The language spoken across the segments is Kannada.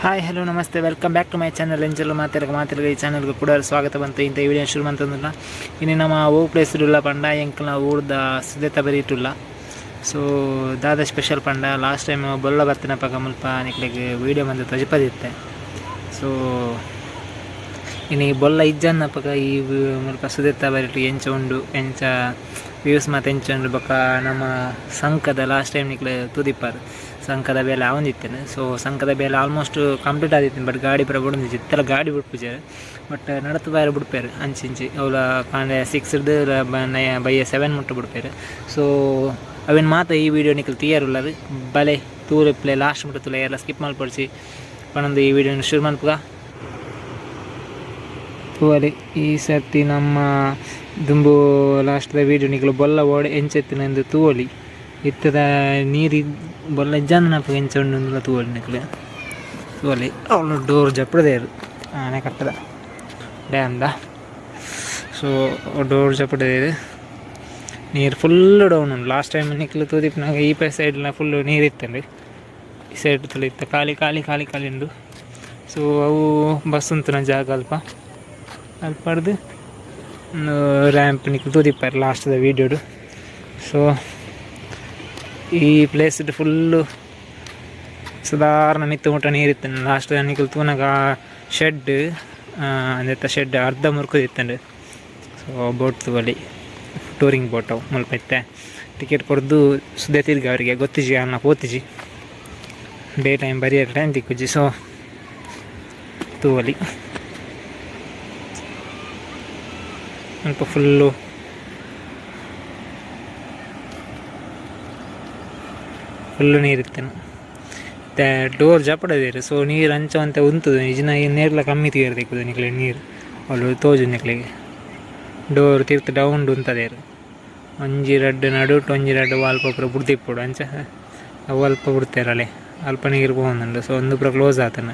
ಹಾಯ್ ಹಲೋ ನಮಸ್ತೆ welcome back to my channel ಎಂಜಲು ಮಾತಿರಗ ಈ ಚಾನಲ್ಗೆ ಕೂಡ ಸ್ವಾಗತ ಬಂತು ಇಂಥ ವಿಡಿಯೋ ಶುರು ಅಂತಂದಿಲ್ಲ ಇನ್ನು ನಮ್ಮ ಓ ಪ್ಲೇಸ್ ಇರಲ್ಲ ಪಂಡ ಎಂಕಲ್ನ ಊರ್ದ ಸುದೇತ ಬರೀಟುಲ್ಲ ಸೊ ದಾದ ಸ್ಪೆಷಲ್ ಪಂಡ ಲಾಸ್ಟ್ ಟೈಮ್ ಬೊಲ್ಲ ಬರ್ತಿನ ಪಕ್ಕ ಮುಲ್ಪ ನಿಕ್ಲಿಗೆ ವೀಡಿಯೋ ಬಂದು ತಜಪದಿತ್ತೆ ಸೊ ಇನ್ನು ಈ ಬೊಲ್ಲ ಇಜ್ಜನ್ನ ಪಕ್ಕ ಈ ಮುಲ್ಪ ಸುದೇತ ಬರೀಟು ಎಂಚ ಉಂಡು ಎಂಚ ವ್ಯೂಸ್ ಮತ್ತು ಎಂಚ ಉಂಡು ಬಕ್ಕ ನಮ್ಮ ಸಂಕದ ಲಾಸ್ಟ್ ಟೈಮ್ ನಿಕ್ಲೆ ತುದಿಪ್ಪಾರು ಸಂಕದ ಬೇಲೆ ಅವನಿತ್ತೇನೆ ಸೊ ಸಂಕದ ಬೇಲೆ ಆಲ್ಮೋಸ್ಟ್ ಕಂಪ್ಲೀಟ್ ಆದಿತ್ತು ಬಟ್ ಗಾಡಿ ಪೂರ ಬಿಡೊಂದಿತ್ತು ಇತ್ತೆಲ್ಲ ಗಾಡಿ ಬಿಡ್ಪುಜಾರೆ ಬಟ್ ನಡತು ಬೇರೆ ಬಿಡ್ಪೇರು ಅಂಚಿ ಅವಳ ಕಾಂಡೆ 6 ಬೈ 7 ಮುಟ್ಟು ಬಿಡ್ಪೇರು ಸೊ ಅವೇನು ಮಾತ್ರ ಈ ವಿಡಿಯೋ ನಿಕ್ಕಲು ತೀಯಾರುಲ್ಲದು ಬಲೆ ತೂರು ಪ್ಲೇ ಲಾಸ್ಟ್ ಮುಟ್ಟು ತುಲೆ ಎಲ್ಲ ಸ್ಕಿಪ್ ಮಾಡಿಪಡಿಸಿ ಪಣಂದು ಈ ವಿಡಿಯೋನ ಶುರು ಮಾಡ್ಪುಗ ತೂವಲಿ ಈ ಸರ್ತಿ ನಮ್ಮ ದುಂಬು ಲಾಸ್ಟ್ದ ವೀಡಿಯೋ ನಿಕ್ಕಲು ಬೊಲ್ಲ ಓಡಿ ಎಂಚೆತ್ತಿನೆಂದು ತೂವಲಿ ಇತ್ತದ ನೀರು ಬೊಲ್ಲ ಜನ್ನಪ್ಪ ಎಂಚ ಉಂಡು ತೂವಲಿ ನಿಕ್ಕಲೆ ತೂವಲಿ ಅವಳು ಡೋರ್ ಜಪ್ಪಡದೇರು ಆನೆ ಕಟ್ಟದ ಡ್ಯಾಮ್ದ ಸೊ ಡೋರ್ ಜಪ್ಪಡದೇರು ನೀರು ಫುಲ್ಲು ಡೌನ್ ಉಂಟು ಲಾಸ್ಟ್ ಟೈಮ್ ನಿಕ್ಕಲು ತೂದಿಪ್ಪಿನಾಗ ಈ ಸೈಡ್ನ ಫುಲ್ಲು ನೀರು ಇತ್ತಂడి ಈ ಸೈಡ್ ತುಳಿ ಇತ್ತು ಖಾಲಿ ಖಾಲಿ ಖಾಲಿ ಖಾಲಿ ಉಂಡು ಸೊ ಅವು ಬಸ್ ಉಂಟು ನನ್ನ ಜಾಗ ಅಲ್ಪ ಹಿಡ್ದು ರ್ಯಾಂಪ್ ನಿಕ್ಕಲು ತೂದಿಪ್ಪಾರು ಲಾಸ್ಟ್ದ ವೀಡಿಯೋಡು ಸೊ ಈ ಪ್ಲೇಸ್ ಫುಲ್ಲು ಸಾಧಾರಣ ಮಿತ್ತು ಮುಟ್ಟ ನೀರಿತ್ತು ಲಾಸ್ಟ್ ನಿಕ್ಕಲು ತೂನಾಗ ಶೆಡ್ ಅಂದೆತ್ತ ಶೆಡ್ ಅರ್ಧ ಮುರ್ಕೋದಿತ್ತಂಡು ಸೊ ಬೋಟ್ ತೂವಲಿ ಟೂರಿಂಗ್ ಬೋಟ್ ಅವು ಮುಲ್ಪ ಇತ್ತೆ ಟಿಕೆಟ್ ಕೊಡ್ದು ಸುದ್ದೆ ತಿರ್ಗಿ ಅವರಿಗೆ ಗೊತ್ತಿಜಿ ಅನ್ನ ಪೋತಿಜಿ ಡೇ ಟೈಮ್ ಬರಿಯ ಟೈಮ್ ತಿಕ್ಕುಜಿ ಸೊ ತೂವಲಿ ಸ್ವಲ್ಪ ಫುಲ್ಲು ನೀರಿತ್ತೇನು ಮತ್ತು ಡೋರ್ ಜಪಡದೇರು ಸೊ ನೀರು ಹಂಚುವಂತೆ ಉಂತದು ನಿಜನ ನೀರ್ಲ ಕಮ್ಮಿ ತೀರ್ದಿಕ್ಕುದು ನಿಕ್ಲೆ ನೀರು ಅವಳು ತೋಜು ನಿಕ್ಲಿಗೆ ಡೋರ್ ತೀರ್ಥ ಡೌನ್ ಉಂತದೇರು ಒಂಜಿ ರಡ್ಡು ನಡುಟು ಒಂಜಿ ರಡ್ಡು ಅಲ್ಪ ಪುರ ಬುಡ್ದಿಪ್ಪುಡು ಅಂಚ ಅವು ಅಲ್ಪ ಬಿಡ್ತಾರಲ್ಲೇ ಅಲ್ಪ ನೀರು ಹೋಗುಂಡು ಸೊ ಒಂದು ಪುರ ಕ್ಲೋಸ್ ಆತನ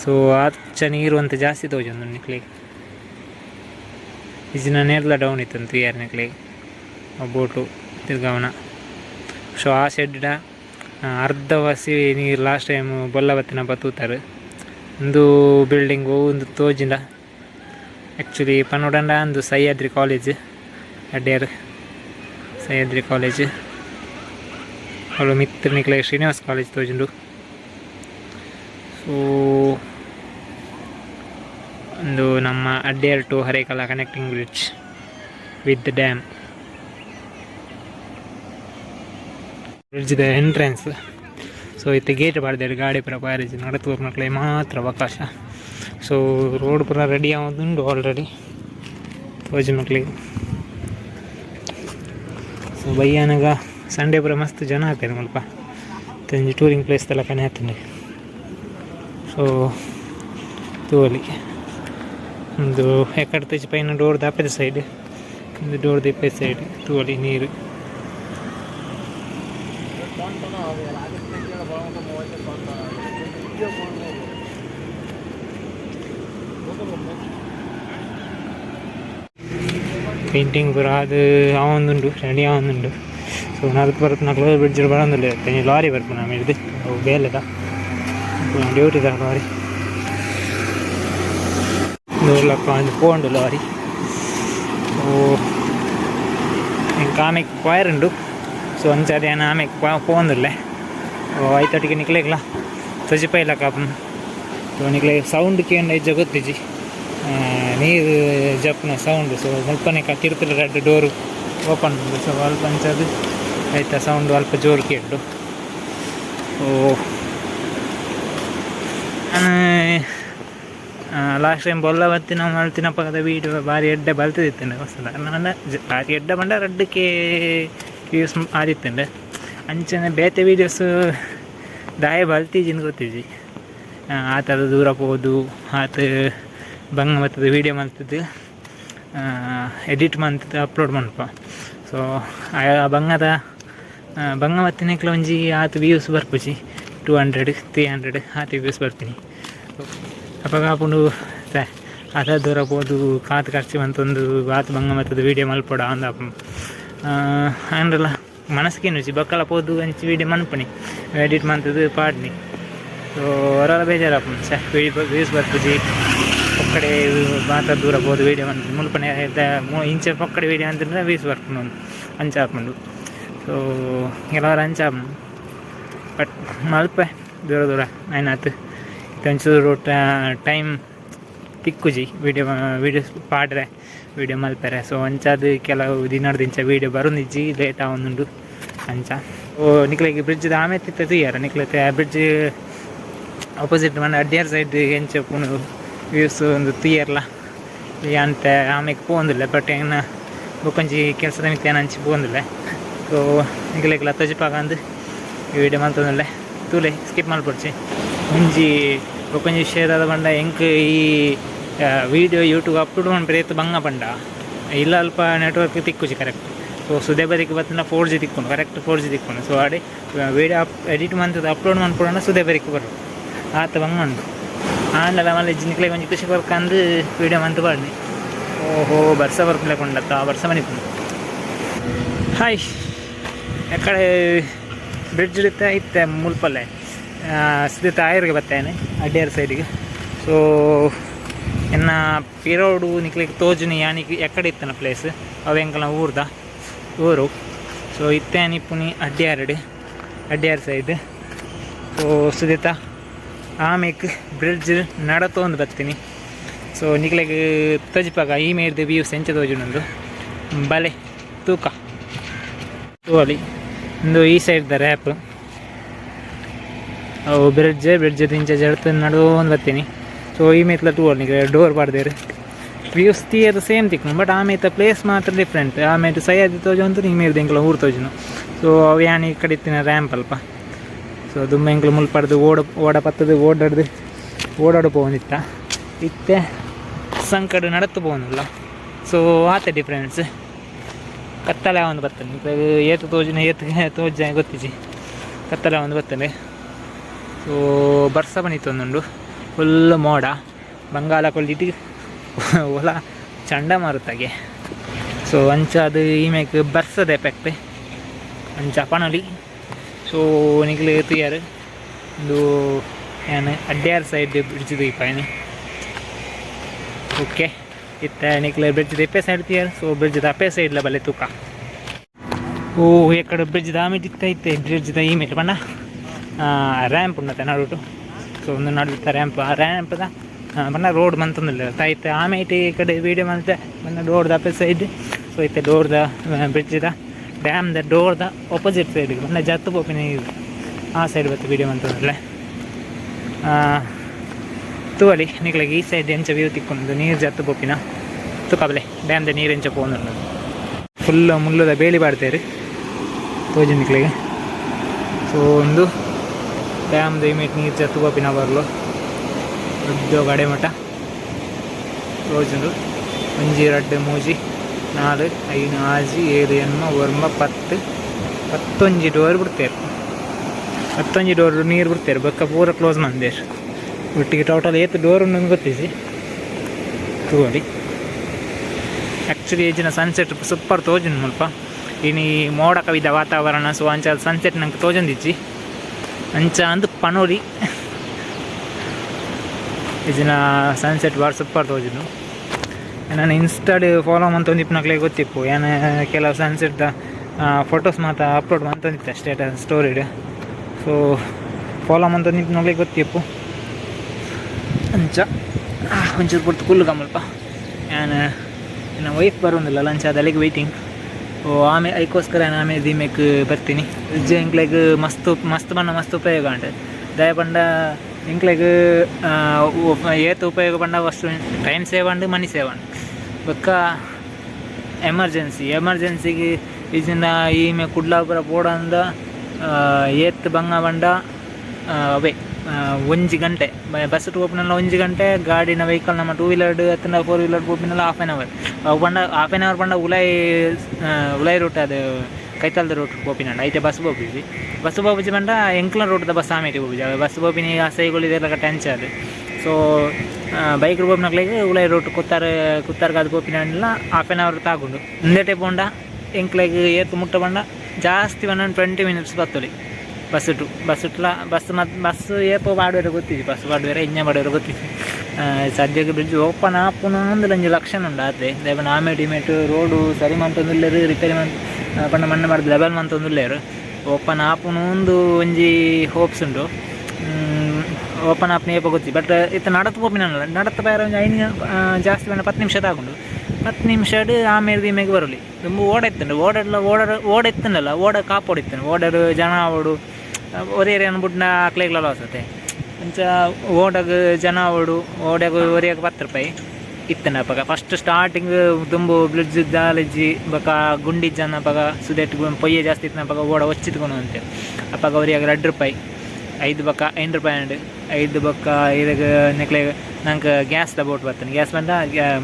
ಸೊ ಆಚ ನೀರು ಅಂತ ಜಾಸ್ತಿ ತೋಜೊಂದು ನಿಕ್ಲಿಗೆ ಇಜಿನ ನೇರ್ಲ ಡೌನ್ ಇತ್ತಂತ ಯಾರು ನಿಕ್ಲಿಗೆ ಬೋಟು ತಿರ್ಗಾವನ ಸೊ ಆ ಶೆಡ್ಡ ಅರ್ಧ ವಸಿ ನೀರು ಲಾಸ್ಟ್ ಟೈಮ್ ಬೊಲ್ಲವತ್ತಿನ ಬತ್ತೂತಾರೆ ಒಂದು ಬಿಲ್ಡಿಂಗು ಒಂದು ತೋಜಿಂದ ಆ್ಯಕ್ಚುಲಿ ಪನ್ನೊಡಂಡ ಒಂದು ಸಹ್ಯಾದ್ರಿ ಕಾಲೇಜ್ ಅಡ್ಯಾರ್ ಸಹ್ಯಾದ್ರಿ ಕಾಲೇಜ್ ಅವಳು ಮಿತ್ರ ನಿಕ್ಲೆ ಶ್ರೀನಿವಾಸ್ ಕಾಲೇಜ್ ತೋಜುಂಡು ಸೊ ಒಂದು ನಮ್ಮ Adyar to Harekala connecting bridge with dam ಬ್ರಿಡ್ಜ್ದ ಎಂಟ್ರೆನ್ಸ್ ಸೊ ಇತ್ತು ಗೇಟ್ ಬಾರ್ದಾರು ಗಾಡಿ ಪುರ ಪಾರೇಜ್ ನಡತೂರು ಮಕ್ಕಳೇ ಮಾತ್ರ ಅವಕಾಶ ಸೊ ರೋಡ್ ಪುರ ರೆಡಿ ಆಗೋದುಂಡು ಆಲ್ರೆಡಿ ತೋಜು ಮಕ್ಕಳಿಗೆ ಸೊ ಬಯ್ಯಾನಾಗ ಸಂಡೇ ಪುರ ಮಸ್ತ್ ಜನ ಆಗ್ತಾರೆ ಸ್ವಲ್ಪ ತಂಜಿ ಟೂರಿಂಗ್ ಪ್ಲೇಸ್ ಎಲ್ಲ ಕನೆ ಆಗ್ತದೆ ಸೊ ತೋಲಿ ಒಂದು ಎಕಡೆ ತೆಜಿ ಪೈನ ಡೋರ್ ದಾಪದ ಸೈಡ್ ಒಂದು ಡೋರ್ ದಿಪ್ಪೆ ಸೈಡ್ ತೋಲಿ ನೀರು ಪೇಂಟಿಂಗ್ ಪೂರ ಅದು ಆವೊಂದುಂಡು ರೆಡಿ ಆವೊಂದುಂಡು ಸೊ ನಲ್ಕು ಬರುತ್ತೆ ನಕ್ಳು ಬ್ರಿಡ್ಜ್ ಬರೋದಿಲ್ಲ ತೆನಿ ಲಾರಿ ಬರ್ಪು ನಮ್ಮ ಹಿಡ್ದು ಅವು ಬೇಲೆದ ಡ್ಯೂಟಿದ ಲಾರಿ ನೋಡ್ಲಕ್ಕ ಒಂದು ಪೋಂಡು ಲಾರಿ ಸೊ ಇಂಕ ಆಮೆಗೆ ಕ್ವೈರ್ ಉಂಡು ಸೊ ಅಂಚೆ ಅದೇನು ಆಮೆಗೆ ಪೋಂದಿಲ್ಲ ಐತಟಿಗೆ ನಿಕ್ಲೇಗ್ಲ ತಜಿಪೈಲ ಕಾಪು ಸೊ ನಿಕ್ಲೆ ಸೌಂಡ್ ಕೇಂದ್ರ ಇಜ್ಜ ಗೊತ್ತಿಜಿ ನೀರು ಜಪ್ನ ಸೌಂಡು ಸೊ ಮುಲ್ಪನೆ ತಿರುಪತಿ ರೆಡ್ ಡೋರು ಓಪನ್ ಉಂಟು ಸೊ ಅಲ್ಪ ಅಂಚದು ಆಯ್ತಾ ಸೌಂಡು ಅಲ್ಪ ಜೋರು ಕೇಳು ಓ ಲಾಸ್ಟ್ ಟೈಮ್ ಬೊಲ್ಲ ಬತ್ತಿನ ಮಲ್ತಿನ ಪಕ್ಕದ ವೀಡಿಯೋ ಭಾರಿ ಎಡ್ಡೆ ಬಲ್ತಿದ್ದೇನೆ ಹೊಸದ ನಾನು ಭಾರಿ ಎಡ್ಡೆ ಬಂಡ ರಡ್ಡಕ್ಕೆ ವ್ಯೂಸ್ ಆದಿತ್ತಂಡೆ ಅಂಚನೆ ಬೇತೆ ವೀಡಿಯೋಸ್ ದಾಯ ಬಲ್ತಿಜಿನ ಗೊತ್ತಿಜಿ ಆ ಥರದ ದೂರ ಹೋದು ಆತ ಬಂಗ ಮತ್ತದ ವೀಡಿಯೋ ಮಾಡ್ತಿದ್ದು ಎಡಿಟ್ ಮಾಡ್ತಿದ್ದು ಅಪ್ಲೋಡ್ ಮಾಡಪ್ಪ ಸೊ ಆ ಬಂಗ ಮತ್ತಿನಕ್ಲ ಒಂಜಿ ಆತ ವ್ಯೂಸ್ ಬರ್ಪುಜಿ 200 300 ಆತ ವ್ಯೂಸ್ ಬರ್ತೀನಿ ಅಪ್ಪಾಗ ಹಾಕೊಂಡು ಅದ ದೂರ ಹೋದು ಕಾತು ಖರ್ಚು ಅಂತಂದು ಆತ ಬಂಗ ಮತ್ತದ ವೀಡಿಯೋ ಮಲ್ಪಡ ಅಂದ ಅಂದ್ರಲ್ಲ ಮನಸ್ಸಿಗೆ ನುಚಿ ಬಕ್ಕಲ ಹೋದು ಅಂಚಿ ವೀಡಿಯೋ ಮನ್ಪಣಿ ಎಡಿಟ್ ಮಾಡ್ತದ್ದು ಪಾಡ್ನಿ ಸೊ ಅವರೆಲ್ಲ ಬೇಜಾರಪ್ಪ ವ್ಯೂಸ್ ಬರ್ತದೆ ಒಕ್ಕಡೆ ಮಾತ್ರ ದೂರ ಹೋದು ವೀಡಿಯೋ ಅಂತ ಮುಲ್ಪನೆ ಇಂಚೆ ಪಕ್ಕಡೆ ವೀಡಿಯೋ ಅಂತಂದರೆ ವ್ಯೂಸ್ ಬರ್ಕೊಂಡು ಅಂಚ ಹಾಕೊಂಡು ಸೊ ಕೆಲವರು ಅಂಚ ಬಟ್ ಮಲ್ಪೆ ದೂರ ದೂರ ಆಯ್ನಾತು ಒಂಚೂರು ಟೈಮ್ ತಿಕ್ಕುಜಿ ವೀಡಿಯೋಸ್ ಪಾಡ್ರೆ ವೀಡಿಯೋ ಮಲ್ಪೆರೆ ಸೊ ಅಂಚಾದ ಕೆಲವು ದಿನದ ಇಂಚ ವೀಡಿಯೋ ಬರೋದಿಜ್ಜಿ ಲೇಟ್ ಆವೊಂದುಂಡು ಅಂಚ ಓ ನಿಕ್ಲೆಗೆ ಬ್ರಿಡ್ಜ್ದ ಆಮೇಲೆ ತಿತ್ತ ತುಯ್ಯಾರ ನಿಕ್ಲತೆ ಆ ಬ್ರಿಡ್ಜ್ ಆಪೋಸಿಟ್ ಮಂಡ ಅಡ್ಯಾರ್ ಸೈಡ್ ಎಂಚ ಪುಣು ವ್ಯೂಸ್ ಒಂದು ತುಯ್ಯರ್ಲ ಅಂತ ಆಮೇಲೆ ಪೋಂದಿಲ್ಲ ಬಟ್ ಏನು ಬೊಕೊಂಜಿ ಕೆಲಸದ ಮಿತ್ತ ಏನು ಹಂಚಿ ಪೋಂದಿಲ್ಲ ಸೊ ನಿಕ್ಲೆಗ್ಲ ತಜಿಪಾಗ ಅಂದು ವೀಡಿಯೋ ಮಲ್ತೊಂದಿಲ್ಲ ತೂಲೆ ಸ್ಕಿಪ್ ಮಲ್ಪಡ್ಚಿ ಮುಂಜಿ ಬೊಕೊಂಜಿ ವಿಷಯದ ಬಂಡ ಎಂಕ್ ಈ ವೀಡಿಯೋ ಯೂಟ್ಯೂಬ್ ಅಪ್ಲೋಡ್ ಮಾಡ್ಬೇರೆ ಎತ್ತು ಬಂಗ ಬಂಡ ಇಲ್ಲ ಅಲ್ಪ ನೆಟ್ವರ್ಕ್ ತಿಕ್ಕುಜಿ ಕರೆಕ್ಟ್ ಸೊ ಸುದೇ ಬದಿಗೆ ಬತ್ತಿನ 4G ತಿಕ್ಕೊಂಡು ಕರೆಕ್ಟ್ 4G ತಿಕ್ಕೊಂಡು ಸೊ ಆಡಿ ವೀಡಿಯೋ ಎಡಿಟ್ ಮಾಡ್ತದೆ ಅಪ್ಲೋಡ್ ಮಾಡ್ಕೊಡೋಣ ಸುದೇ ಬರಿಗೆ ಬರೋದು ಆತ ಬಂಗ ಮಂಡು ಆಂಡಲ ಮళ్ళీ ಜಿನ್ಕ್ಲೆ కొంచెం ಖುಷಿ ಬರ್ಕಂದು ವೀಡಿಯೋ ಮಂತು ಬಾಡಿ ಓಹೋ ಬರ್ಸ ಬರ್ಕಲೆ ಕೊಂಡತ್ತ ಆ ಬರ್ಸ ಮನಿಕೊಂಡು ಹಾಯ್ ಎಕ್ಕಡೆ ಬ್ರಿಡ್ಜ್ ಇರುತ್ತೆ ಇತ್ತೆ ಮುಲ್ಪಲ್ಲೆ ಸಿದ್ಧತೆ ಆಯರ್ಗೆ ಬರ್ತೇನೆ ಅಡ್ಯಾರ್ ಸೈಡಿಗೆ ಸೊ ಎನ್ನ ಪಿರೋಡು ನಿಕ್ಲಿಕ್ಕೆ ತೋಜುನಿ ಯಾನಿಗೆ ಎಕ್ಕಡೆ ಇತ್ತನ ಪ್ಲೇಸ್ ಅವೆಂಕಲ ಊರು ಸೊ ಇತ್ತೇನಿ ಪುನಿ ಅಡ್ಯಾರ್ ಸೈಡ್ ಸೊ ಸಿದ್ಧತ ಆಮೇಕ್ ಬ್ರಿಡ್ಜ್ ನಡತೊಂದು ಬರ್ತೀನಿ ಸೊ ನಿಕ್ಲಿಗೆ ತಜಿಪಾಗ ಈ ಮೇರ್ದು ವ್ಯೂಸ್ ಎಂಚ ತೋಜುನೊಂದು ಬಲೆ ತೂಕ ತೋಲಿ ಒಂದು ಈ ಸೈಡ್ ರ್ಯಾಪ್ ಅವು ಬ್ರಿಡ್ಜ್ ಇಂಚ ಜಡ್ತು ನಡುವೊಂದು ಬರ್ತೀನಿ ಸೊ ಈ ಮೇತ್ಲ ನಿಮಗೆ ಡೋರ್ ಬಾರ್ದೇರು ವ್ಯೂಸ್ ತೀಯದು ಸೇಮ್ ತಿಕ್ನು ಬಟ್ ಆಮೇತ ಪ್ಲೇಸ್ ಮಾತ್ರ ಡಿಫ್ರೆಂಟ್ ಆಮೇಲೆ ಸೈಯದ್ ತೋಜು ಅಂತ ಈ ಮೇಲ್ದು ಎಂಕ್ಲ ಊರು ತೋಜುನು ಸೊ ಅವು ಯಾನಿ ಈ ಕಡೆ ಇತ್ತಿನ ರ್ಯಾಂಪ್ ಅಲ್ಪ ಸೊ ದುಮ್ಮ ಎಂಕ್ಲು ಮುಲ್ಪಡ್ದು ಓಡ ಪತ್ತದು ಓಡಾಡು ಪೋನಿತ್ತ ಇತ್ತೆ ಸಂಕಡು ನಡತ್ತು ಪೋನಲ್ಲ ಸೊ ಆತ ಡಿಫ್ರೆನ್ಸ್ ಕತ್ತಲೆ ಒಂದು ಬರ್ತದೆ ಏತು ತೋಜುನ ತೋಜ ಗೊತ್ತಿಜಿ ಕತ್ತಲೆ ಒಂದು ಬರ್ತದೆ ಸೊ ಬರ್ಸ ಬನಿತ್ತೊಂದುಂಡು ಫುಲ್ ಮೋಡ ಬಂಗಾಳ ಕೊಲ್ಲಿಟ್ಟು ಹೊಲ ಚಂಡಮಾರುತಾಗೆ ಸೊ ಅಂಚ ಅದು ಈಮೇಕ್ ಬರ್ಸದ ಎಫೆಕ್ಟ್ ಅಂಚ ಪಣಲಿ ಸೊ ನಿಕ್ಲೆ ತುಯ್ಯಾರು ಒಂದು ಏನು ಅಡ್ಯಾರ್ ಸೈಡ್ ಬ್ರಿಡ್ಜ್ ತುಯ್ಪಾಯನಿ ಓಕೆ ಇತ್ತ ನಿಕ್ಲೆ ಬ್ರಿಡ್ಜ್ ಎಪ್ಪೆ ಸೈಡ್ ತುಯ್ಯಾರು ಸೊ ಬ್ರಿಡ್ಜ್ ಅಪ್ಪೆ ಸೈಡ್ಲ ಬಲೆ ತೂಕ ಓ ಎಕ್ಕಡೆ ಬ್ರಿಡ್ಜ್ ಆಮೇಲೆ ಇತ್ತೆ ಬ್ರಿಡ್ಜ್ ಈ ಮೇಲೆ ಬಣ್ಣ ರ್ಯಾಂಪ್ ಉಂಡತ್ತೆ ನಡುಟು ಸೊ ಒಂದು ನಡುತ್ತ ರ್ಯಾಂಪ್ ಆ ರ್ಯಾಂಪ್ದ ಬಣ್ಣ ರೋಡ್ ಮಂತಂದಿಲ್ಲ ತಾಯ್ತೆ ಆಮೇಲೆ ಈ ಕಡೆ ವೀಡಿಯೋ ಮತ್ತೆ ಬಣ್ಣ ಡೋರ್ದ ಅಪ್ಪೆ ಸೈಡ್ ಸೊ ಇತ್ತೆ ಡೋರ್ದ ಬ್ರಿಡ್ಜ್ದ ಡ್ಯಾಮ್ದ ಡೋರ್ದ ಆಪೋಸಿಟ್ ಸೈಡ್ಗೆ ಬಣ್ಣ ಜತ್ತು ಪೋಪಿನ ಆ ಸೈಡ್ ಬತ್ತು ವೀಡಿಯೋ ಮಂತಂದಿಲ್ಲ ತೂವಲಿ ನಿಕ್ಲಾಗಿ ಈ ಸೈಡ್ ಎಂಚ ವ್ಯೂ ತಿಕ್ಕೊಂಡು ನೀರು ಜತ್ತು ಪೋಪಿನ ತುಕಬಲೆ ಡ್ಯಾಮ್ದ ನೀರು ಎಂಚ ಪೋನು ಫುಲ್ ಮುಲ್ಲದ ಬೇಲಿ ಬಾಡ್ತೇರಿ ತೋಜು ನಿಕ್ಲಿಗೆ ಸೊ ಒಂದು ಡ್ಯಾಮ್ದ ಇಮೇಟ್ ನೀರು ಜತ್ತು ಪೋಪಿನ ಬರಲು ದೊಡ್ಡ ಗಡೆ ಮಠ ರೋಜುಂಡು ಒಂಜಿ 2 3 4 5 6 7 8 9 10 11 ಡೋರ್ ಬಿಡ್ತೇವೆ 11 ಡೋರ್ ನೀರು ಬಿಡ್ತೇವೆ ಬಕ್ಕ ಪೂರ ಕ್ಲೋಸ್ ಮಂದೇರು ಒಟ್ಟಿಗೆ ಟೋಟಲ್ ಏತು ಡೋರ್ ಉಂಡು ಗೊತ್ತಿಸಿ ತೂವಲಿ ಆ್ಯಕ್ಚುಲಿ ಈಜಿನ ಸನ್ಸೆಟ್ ಸೂಪರ್ ತೋಜುಂಡು ಸ್ವಲ್ಪ ಇನ್ನು ಮೋಡ ಕವಿದ ವಾತಾವರಣ ಸೊ ಅಂಚ ಸನ್ಸೆಟ್ ನಂಗೆ ತೋಜೊಂದಿಜ್ಜಿ ಅಂಚ ಅಂದು ಪನೋಲಿ ಈಜಿನ ಸನ್ಸೆಟ್ ಬಾರ್ ಸೂಪರ್ ತೋಜುಂಡು ನಾನು ಇನ್ಸ್ಟಾಡ್ ಫಾಲೋ ಮಂತೊಂದಿಪ್ಪು ನಕ್ಲೆ ಗೊತ್ತಿಪ್ಪು ಏನು ಕೆಲವು ಸನ್ಸೆಟ್ದ ಫೋಟೋಸ್ ಮಾತ್ರ ಅಪ್ಲೋಡ್ ಮಂತೊಂದಿತ್ತು ಸ್ಟೇಟಸ್ ಸ್ಟೋರಿಡ್ ಸೊ ಫಾಲೋ ಮಂತೊಂದಿಪ್ಪು ನಕ್ಲೆ ಗೊತ್ತಿಪ್ಪು ಅಂಚ ಒಂಚೂರು ಪುರ್ತು ಕುಲ್ಲು ಕಮ್ಮಲ್ಪ ನಾನು ನನ್ನ ವೈಫ್ ಬರೋದಿಲ್ಲ ಲಂಚ್ ಅದು ಅಲ್ಲಿಗೆ ವೆಯ್ಟಿಂಗ್ ಓ ಆಮೇಲೆ ಅದಕ್ಕೋಸ್ಕರ ನಾನು ಆಮೇಲೆ ದೀಮೇಕ್ ಬರ್ತೀನಿ ಫ್ರಿಡ್ಜ್ ಇಂಕ್ಲೆಗ್ ಮಸ್ತ್ ಬಣ್ಣ ಮಸ್ತ್ ಉಪಯೋಗ ಉಂಟು ದಯ ಪಂಡ ಇಂಕ್ಲೆಗ್ ಏತು ಉಪಯೋಗ ಪಂಡ ಅಷ್ಟು ಟೈಮ್ ಸೇವ್ ಉಂಡು ಮನಿ ಸೇವ್ ಉಂಡು ಬೊಕ್ಕ ಎಮರ್ಜೆನ್ಸಿಗೆ ಇದರಿಂದ ಈ ಮೇ ಕುಡ್ಲಾಪುರ ಪೋಡಂದ ಏತ್ ಬಂಗ ಬಂಡ ಅವೇ 1 ಗಂಟೆ ಬಸ್ ಓಪನಲ್ಲ 1 ಗಂಟೆ ಗಾಡಿನ ವೆಹಿಕಲ್ ನಮ್ಮ 2 ವೀಲರ್ ಅಥವಾ 4 ವೀಲರ್ ಓಪನಲ್ಲ ಹಾಫ್ ಆನ್ ಅವರ್ ಅವು ಬಂಡ ಹಾಫ್ ಆನ್ ಅವರ್ ಬಂಡ ಉಲೈ ರೂಟ್ ಅದು ಕೈತಲ್ದ ರೂಟ್ ಓಪಿನ ಐತೆ ಬಸ್ ಬೋಪಿಜಿ ಬಂಡ ಎಂಕ್ಲ ರೂಟ್ದ ಬಸ್ ಆಮೇಲೆ ಹೋಗಿಜಿ ಬಸ್ ಬೋಪಿನಿ ಆ ಸೈಗಳಿದೆಲ್ಲ ಟೆನ್ಚ್ ಅದು ಸೊ ಬೈಕ್ ಬೋಪಿನಕ್ಲಿಗೆ ಉಲೈ ರೂಟ್ ಕುತ್ತಾರ್ಗಾದ ಬೋಪಿನಲ್ಲ ಹಾಫ್ ಆನ್ ಅವರ್ ತಾಗುಂಡು ಒಂದೇ ಟೈಪ್ ಬಂಡ ಎಂಕ್ಲೆಗೆ ಏತು ಮುಟ್ಟ ಬಂಡ ಜಾಸ್ತಿ 120 ಮಿನಿಟ್ಸ್ ಬತ್ತಲಿ ಬಸ್ ಏಪೋ ಪಾಡುವರೆ ಗೊತ್ತಿದ್ದಿ ಬಸ್ ಪಾಡುವರೆ ಇಂಜ ಪಾಡುವರೆ ಗೊತ್ತಿದ್ದಿ ಸದ್ಯಕ್ಕೆ ಬ್ರಿಡ್ಜ್ ಓಪನ್ ಆಪುನ ಒಂದು ಒಂಜಿ ಲಕ್ಷಣ ಉಂಡು ಆದ್ರೆ ದೇವನ ಆಮೇಟ್ ಇಮೇಟ್ ರೋಡು ಸರಿ ಮಂತೊಂದುಲ್ಲೇರು ರಿಪೇರಿ ಪಂಡ ಮಣ್ಣು ಮಾಡಿದ ಲೆವೆಲ್ ಮಂತೊಂದುಲ್ಲೇರು ಓಪನ್ ಆಪುನ ಒಂದು ಒಂಜಿ ಹೋಪ್ಸ್ ಉಂಟು ಓಪನ್ ಆಪ್ನ ಏಪ ಗೊತ್ತಿ ಬಟ್ ಇತ್ತು ನಡತು ಪೋಪಿನಲ್ಲ ನಡತ ಬೇರೆ ಒಂದು ಐದು ಜಾಸ್ತಿ ಬೇಡ 10 ನಿಮಿಷ ತಗೊಂಡು 10 ನಿಮಿಷ ಆಮೇಲೆ ದೀಮೆಗೆ ಬರಲಿ ತುಂಬ ಓಡ ಎತ್ತನಲ್ಲ ಓಡ ಕಾಪೋಡಿತ್ತಾನೆ ಓಡರು ಜನ ಓಡು ಒರಿಯರಿ ಅನ್ಬಿಟ್ಟು ಹಾಕ್ಲಿಕ್ಲಲ್ಲ ಹೊಸತೆ ಅಂಚ ಓಡಗ ಜನ ಓಡಾಗ ಒರಿಯಾಗ 10 ರೂಪಾಯಿ ಇತ್ತನ ಪಗ ಫಸ್ಟ್ ಸ್ಟಾರ್ಟಿಂಗ್ ತುಂಬ ಬ್ರಿಡ್ಜ್ ದಾಲಜ್ಜಿ ಬಕ ಗುಂಡಿ ಜನ ಪಗ ಸುದೇಟ್ ಪೊಯ್ಯೆ ಜಾಸ್ತಿ ಇತ್ತನ ಪಗ ಓಡ ಒಚ್ಚಿತ್ಕೊಂಡು ಅಂತೆ ಅಪ್ಪಾಗ ಒರಿಯಾಗ 2 ರೂಪಾಯಿ 5 ಬಕ್ಕ 8 ರೂಪಾಯಿ ಅಂಡ್ 5 ಬಕ್ಕ ಇದಾಗ ನೆಕ್ಲೆ ನಂಗೆ ಗ್ಯಾಸ್ ಬೋಟ್ ಬರ್ತಾನೆ ಗ್ಯಾಸ್ ಬಂದ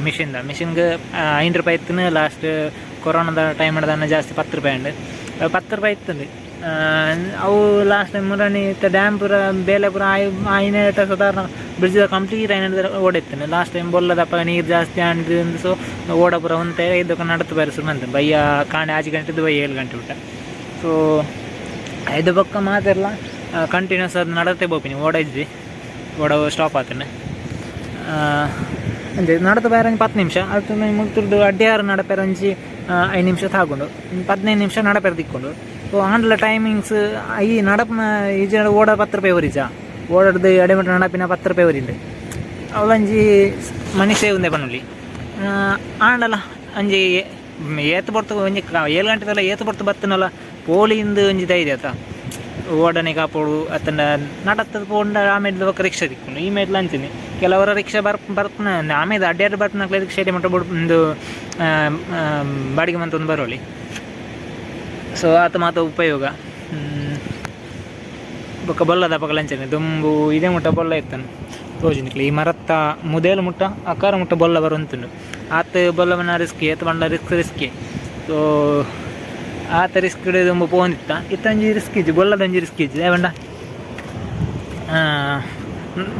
ಮಿಷಿನ್ಗೆ 5 ರೂಪಾಯಿ ಇತ್ತು ಲಾಸ್ಟ್ ಕೊರೋನಾದ ಟೈಮ್ ಹಿಡ್ದಾನ ಜಾಸ್ತಿ 10 ರೂಪಾಯಿ ಅಂಡ್ 10 ರೂಪಾಯಿ ಇತ್ತಂದು ಅವು ಲಾಸ್ಟ್ ಟೈಮ್ ಮುರಾಣಿ ಇತ್ತು ಡ್ಯಾಮ್ ಪೂರ ಬೇಲೆ ಪೂರ ಆಯ್ನೇಟ ಸಾಧಾರಣ ಬ್ರಿಡ್ಜ್ ಕಂಪ್ಲೀಟ್ ಆಯ್ನ ಓಡಿತ್ತಾನೆ ಲಾಸ್ಟ್ ಟೈಮ್ ಬೊಲ್ಲದಪ್ಪ ನೀರು ಜಾಸ್ತಿ ಅಂಡು ಸೊ ಓಡ ಪೂರ ಒಂತೆ ಇದಕ್ಕೆ ನಡತು ಬೇರೆ ಸುಮ್ಮನೆ ಬಯ್ಯ ಕಾಣೆ 5 ಗಂಟೆದು ಬಯ್ಯ 7 ಗಂಟೆ ಊಟ ಸೊ 5 ಬಕ್ಕ ಮಾತೆಲ್ಲ ಕಂಟಿನ್ಯೂಸ್ ಅದು ನಡತೆ ಬೋಪಿನಿ ಓಡ ಸ್ಟಾಪ್ ಆಗ್ತಾನೆ ಅಂದರೆ ನಡತ ಬೇರೆ 10 ನಿಮಿಷ ಅದು ಮುಗ್ದು ಅಡ್ಯಾರ್ ನಡಪೇರ ಒಂಜಿ 5 ನಿಮಿಷ ತಗೊಂಡು 15 ನಿಮಿಷ ನಡಪೇರ ತಿಕ್ಕೊಂಡು ಸೊ ಆಂಡ್ಲ ಟೈಮಿಂಗ್ಸ್ ಈ ನಡಪನ ಈಜ ಓಡ 10 ರೂಪಾಯಿ ಒರಿಜ ಓಡಾಡ್ದು ಎಡೆಮಟ ನಡಪಿನ 10 ರೂಪಾಯಿ ಒರಿಂಡು ಅವಳಂಜಿ ಮನಿ ಸೇವ್ ಉಂದೆ ಪನ್ನುಲಿ ಆಂಡಲ್ಲ ಅಂಜಿ ಏತು ಬರ್ತು ಒಂಜಿ 7 ಗಂಟೆದಲ್ಲ ಏತು ಬರ್ತನಲ್ಲ ಪೋಲಿಂದು ಒಂಜಿ ಧೈರ್ಯ ಆತ ಓಡನೆ ಕಾಪೋಡು ಅತ್ತಂಡ ನಡತ್ತದ ಪೋಂಡ ಆಮೇಲೆ ಬಕ್ಕ ರಿಕ್ಷಾ ತಿಕ್ಕೊಂಡು ಈ ಮೇಲೆ ಅಂತೀನಿ ಕೆಲವರ ರಿಕ್ಷಾ ಬರ್ಪನ ಆಮೇಲೆ ಅಡ್ಡಾಡಿ ಬರ್ಪನಾಗ್ಲೇ ರಿಕ್ಷಾ ಮಟ್ಟ ಒಂದು ಬಾಡಿಗೆ ಮಂತೊಂದು ಬರೋಳಿ ಸೊ ಆತ ಮಾತ ಉಪಯೋಗ ಬೊಕ್ಕ ಬೊಲ್ಲದ ಪಕ್ಕ ಲಂಚನೆ ದುಂಬು ಇದೇ ಮುಟ್ಟ ಬೊಲ್ಲ ಇರ್ತಾನೆ ತೋಜಿನಿಕ್ಲಿ ಈ ಮರತ್ತ ಮುದೇಲು ಮುಟ್ಟ ಅಕಾರ ಮುಟ್ಟ ಬೊಲ್ಲ ಬರುವಂತುಂಡು ಆತ ಬೊಲ್ಲವನ್ನ ರಿಸ್ಕಿ ಏತ ಬಂಡ ರಿಸ್ಕಿ ಸೊ ಆತ ರಿಸ್ಕ್ ದುಂಬು ಪೋಂದಿತ್ತ ಇತ್ತಂಜಿ ರಿಸ್ಕ್ ಇಜ್ಜಿ ಬೊಲ್ಲದೊಂಜಿ ರಿಸ್ಕ್ ಇಜ್ಜಿ ಏವಂಡ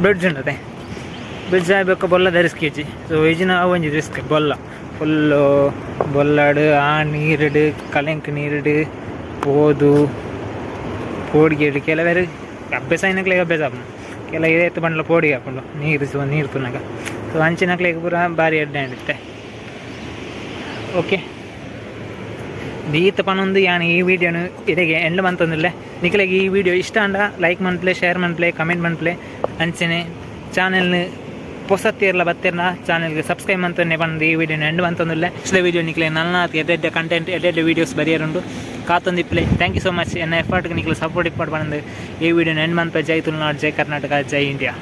ಬ್ರಿಡ್ಜ್ ಉಂಡತೆ ಬ್ರಿಡ್ಜ್ ಆಗಬೇಕು ಬೊಲ್ಲದ ರಿಸ್ಕ್ ಇಜ್ಜಿ ಸೊ ಈಜಿನ ಒಂಜಿ ರಿಸ್ಕ್ ಬೊಲ್ಲ ಫುಲ್ಲು ಬೊಲ್ಲಾಡು ಆ ನೀರುಡು ಕಲೆಂಕ್ ನೀರುಡು ಪೋದು ಪೋಡಿಗೆ ಕೆಲವೇರು ಅಭ್ಯಾಸ ಏನಕ್ಲೆಗೆ ಅಭ್ಯಾಸ ಆಪನ ಕೆಲ ಇದೇತು ಬಂಡ್ಲ ಪೋಡಿಗೆ ಹಾಕೊಂಡು ನೀರು ತುನಾಗ ಸೊ ಅಂಚಿನಕ್ಲೆಗೆ ಪೂರ ಭಾರಿ ಅಡ್ಡ ಹಿಡಿತ್ತೆ ಓಕೆ ದೀತ ಪನೊಂದು ಯಾನು ಈ ವಿಡಿಯೋನು ಇದಕ್ಕೆ ಎಂಡ್ ಬಂತಂದಿಲ್ಲ ನಿಖಿಲೆಗೆ ಈ ವಿಡಿಯೋ ಇಷ್ಟ ಅಂಡ ಲೈಕ್ ಮನ್ಪ್ಲೆ ಶೇರ್ ಮನ್ಪ್ಲೆ ಕಮೆಂಟ್ ಮನ್ಪ್ಲೆ ಅಂಚನೆ ಚಾನೆಲ್ನ ಹೊಸತ್ತಿರಲ್ಲ ಬತ್ತಿರಲ್ಲ ಚಾನೆಲ್ಗೆ ಸಬ್ಸ್ಕ್ರೈಬ್ ಅಂತಲೇ ಬಂದು ಈ ವಿಡಿಯೋನ ಎಂಡ್ ಬಂತಂದಿಲ್ಲ ಇಷ್ಟ ವಿಡಿಯೋ ನಿಖಿಲೆ ನನ್ನ ಎಡ್ಡೆಡ್ಡೆ ಕಂಟೆಂಟ್ ಎಡ್ಡೆಡ್ಡೆ ವೀಡಿಯೋಸ್ ಬರೆಯರುಂಡು ಕಾತೊಂದಿಪ್ಪಲೆ ಥ್ಯಾಂಕ್ ಯು ಸೊ ಮಚ್ ಎನ್ನ ಎಫರ್ಟ್ಗೆ ನಿಖಿಲೆ ಸಪೋರ್ಟ್ ಇಪ್ಪಾಡು ಬಂದು ಈ ವಿಡಿಯೋನ ಎಂಡ್ ಬಂತ ಜೈ ತುಳುನಾಡು ಜೈ ಕರ್ನಾಟಕ ಜೈ ಇಂಡಿಯಾ.